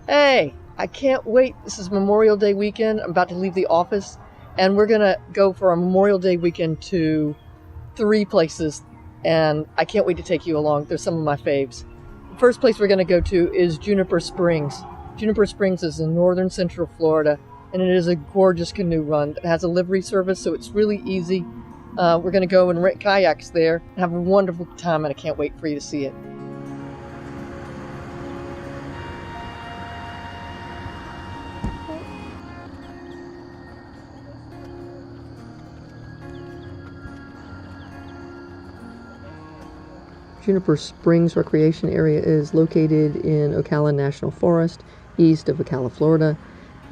Hey, I can't wait. This is Memorial Day weekend. I'm about to leave the office, and we're going to go for a Memorial Day weekend to 3 places, and I can't wait to take you along. They're some of my faves. The first place we're going to go to is Juniper Springs. Juniper Springs is in northern central Florida, and it is a gorgeous canoe run. It has a livery service, so it's really easy. We're going to go and rent kayaks there and have a wonderful time, and I can't wait for you to see it. Juniper Springs Recreation Area is located in Ocala National Forest, east of Ocala, Florida.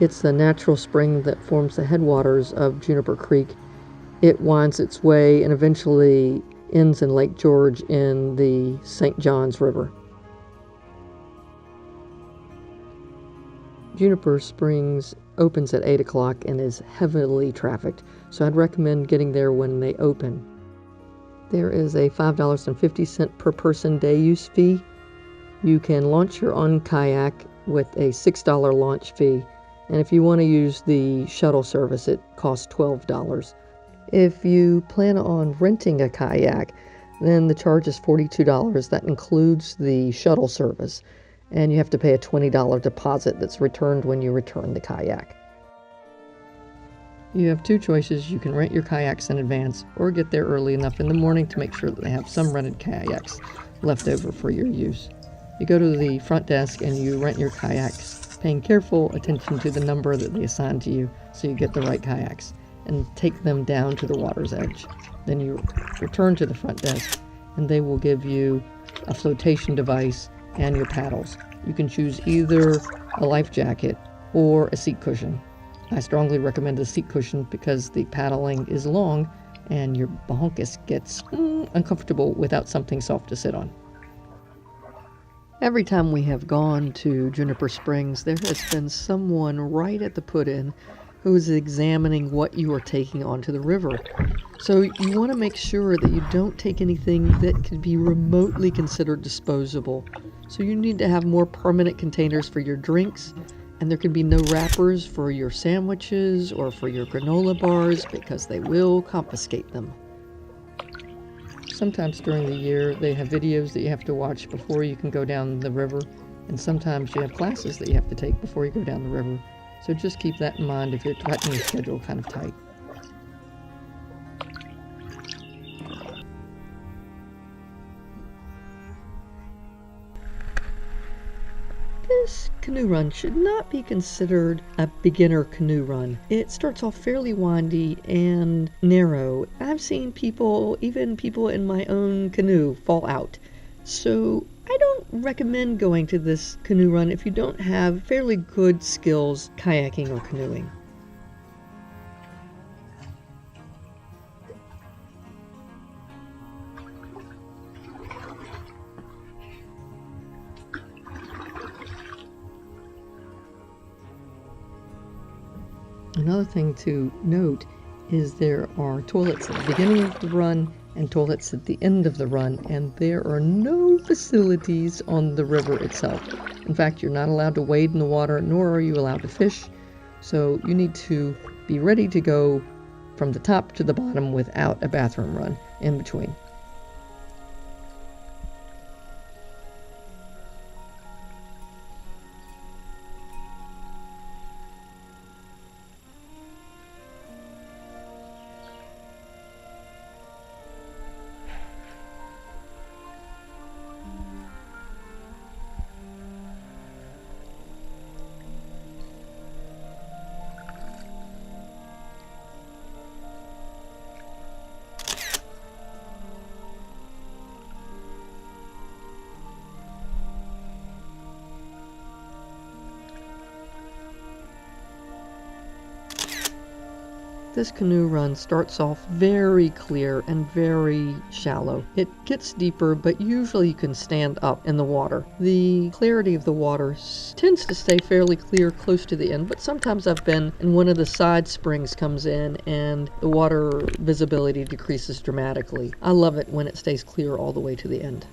It's the natural spring that forms the headwaters of Juniper Creek. It winds its way and eventually ends in Lake George in the St. Johns River. Juniper Springs opens at 8 o'clock and is heavily trafficked, so I'd recommend getting there when they open. There is a $5.50 per person day use fee. You can launch your own kayak with a $6 launch fee, and if you want to use the shuttle service, it costs $12. If you plan on renting a kayak, then the charge is $42. That includes the shuttle service, and you have to pay a $20 deposit that's returned when you return the kayak. You have 2 choices. You can rent your kayaks in advance or get there early enough in the morning to make sure that they have some rented kayaks left over for your use. You go to the front desk and you rent your kayaks, paying careful attention to the number that they assign to you so you get the right kayaks, and take them down to the water's edge. Then you return to the front desk and they will give you a flotation device and your paddles. You can choose either a life jacket or a seat cushion. I strongly recommend the seat cushion because the paddling is long and your bahonkus gets uncomfortable without something soft to sit on. Every time we have gone to Juniper Springs, there has been someone right at the put-in who is examining what you are taking onto the river. So you want to make sure that you don't take anything that could be remotely considered disposable. So you need to have more permanent containers for your drinks, and there can be no wrappers for your sandwiches or for your granola bars because they will confiscate them. Sometimes during the year they have videos that you have to watch before you can go down the river, and sometimes you have classes that you have to take before you go down the river. So just keep that in mind if you're cutting your schedule kind of tight. This canoe run should not be considered a beginner canoe run. It starts off fairly windy and narrow. I've seen people, even people in my own canoe, fall out. So I don't recommend going to this canoe run if you don't have fairly good skills kayaking or canoeing. Another thing to note is there are toilets at the beginning of the run and toilets at the end of the run, and there are no facilities on the river itself. In fact, you're not allowed to wade in the water, nor are you allowed to fish, so you need to be ready to go from the top to the bottom without a bathroom run in between. This canoe run starts off very clear and very shallow. It gets deeper, but usually you can stand up in the water. The clarity of the water tends to stay fairly clear close to the end, but sometimes I've been and one of the side springs comes in and the water visibility decreases dramatically. I love it when it stays clear all the way to the end.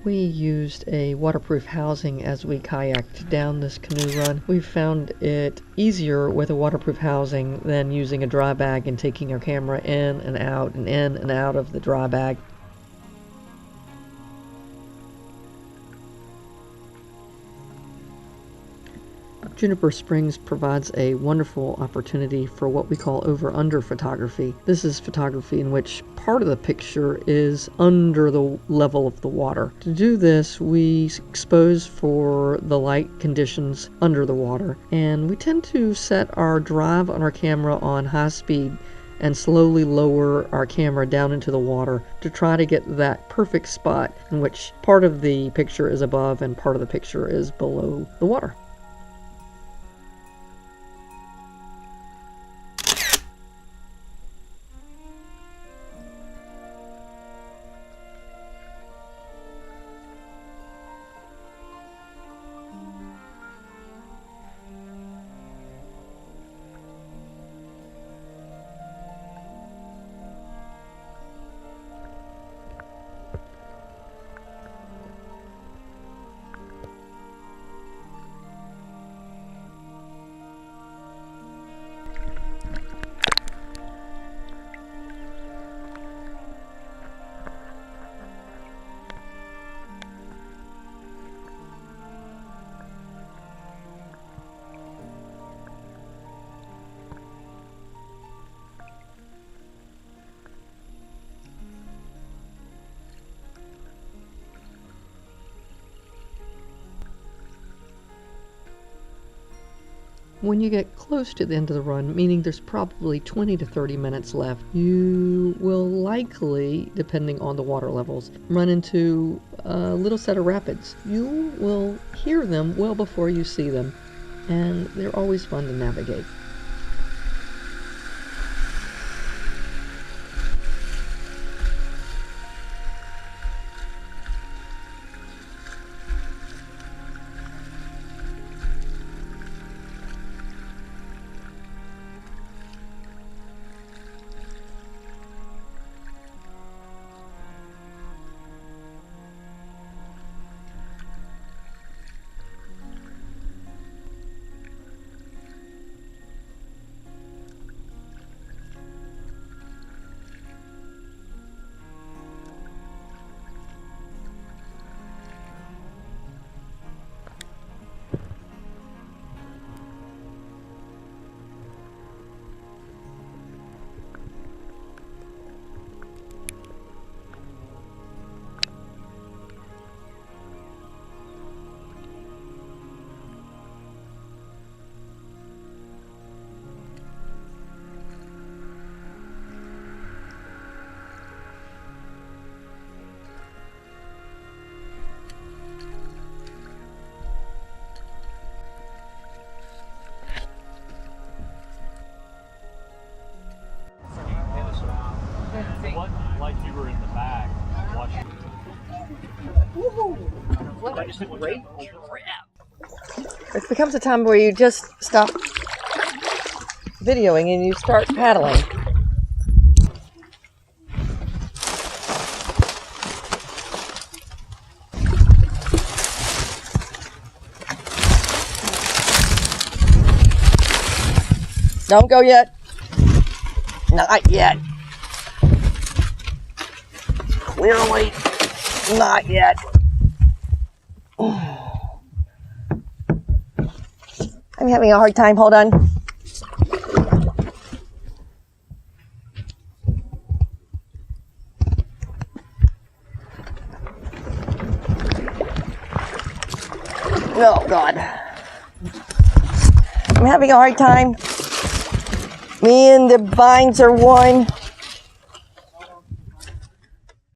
We used a waterproof housing as we kayaked down this canoe run. We found it easier with a waterproof housing than using a dry bag and taking our camera in and out and in and out of the dry bag. Juniper Springs provides a wonderful opportunity for what we call over-under photography. This is photography in which part of the picture is under the level of the water. To do this, we expose for the light conditions under the water, and we tend to set our drive on our camera on high speed and slowly lower our camera down into the water to try to get that perfect spot in which part of the picture is above and part of the picture is below the water. When you get close to the end of the run, meaning there's probably 20 to 30 minutes left, you will likely, depending on the water levels, run into a little set of rapids. You will hear them well before you see them, and they're always fun to navigate. Like you were in the back watching. What a great trip. It becomes a time where you just stop videoing and you start paddling. Don't go yet. Not yet. Clearly not yet. I'm having a hard time. Hold on. Oh, God. I'm having a hard time. Me and the vines are one.